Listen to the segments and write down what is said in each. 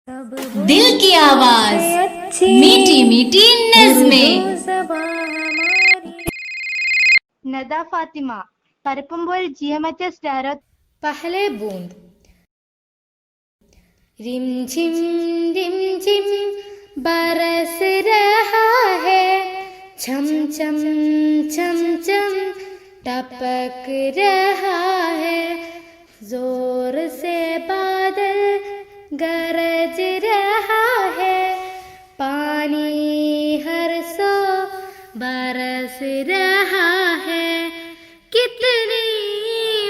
दिल की आवाज, मीठी मीठी नज़्में। नदा फातिमा परपुंबोल GMHS डायरो। पहले बूंद। रिमझिम रिमझिम बरस रहा है, छम छम छम छम टपक रहा है, जोर से बादल गरज रहा है, पानी हर सौ बरस रहा है, कितनी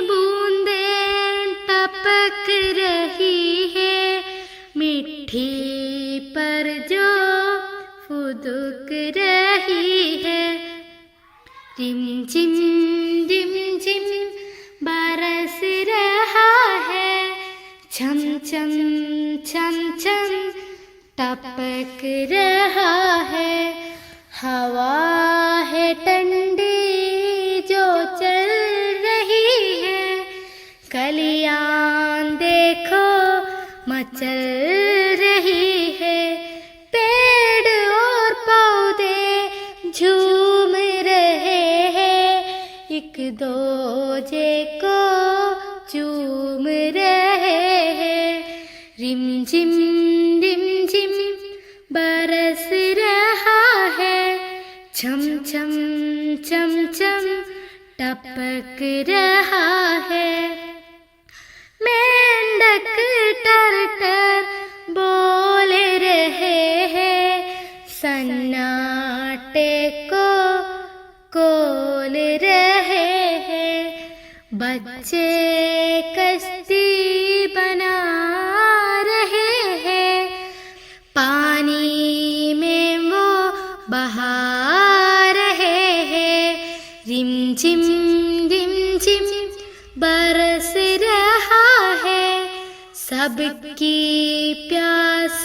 बूंदें टपक रही है, मिट्टी पर जो फुदक रही है। रिमझिम रिमझिम बरस रहा है, छम छम छम छम टपक रहा है, हवा है ठंडी जो चल रही है, कलियां देखो मचल रही है, पेड़ और पौधे झूम रहे हैं, एक दूजे को चूम रहे हैं। रिमझिम रिमझिम बरस रहा है, छम छम छम छम टपक रहा है। मेंढक टर बोल रहे हैं, सन्नाटे को कोल रहे हैं, बच्चे कश्ती बना रहे हैं, पानी में वो बहा रहे हैं। रिमझिम रिमझिम बरस रहा है, सबकी प्यास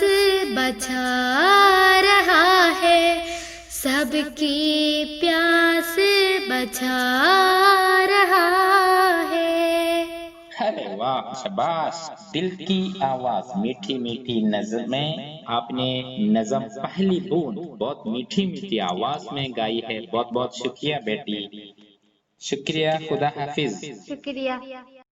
बुझा रहा है, सबकी प्यास बुझा रहा है। अरे वाह, शाबाश। दिल की आवाज, मीठी मीठी नज़्में। आपने नज़म पहली बूंद बहुत मीठी मीठी आवाज में गाई है। बहुत बहुत शुक्रिया बेटी, शुक्रिया। खुदा हाफिज। शुक्रिया।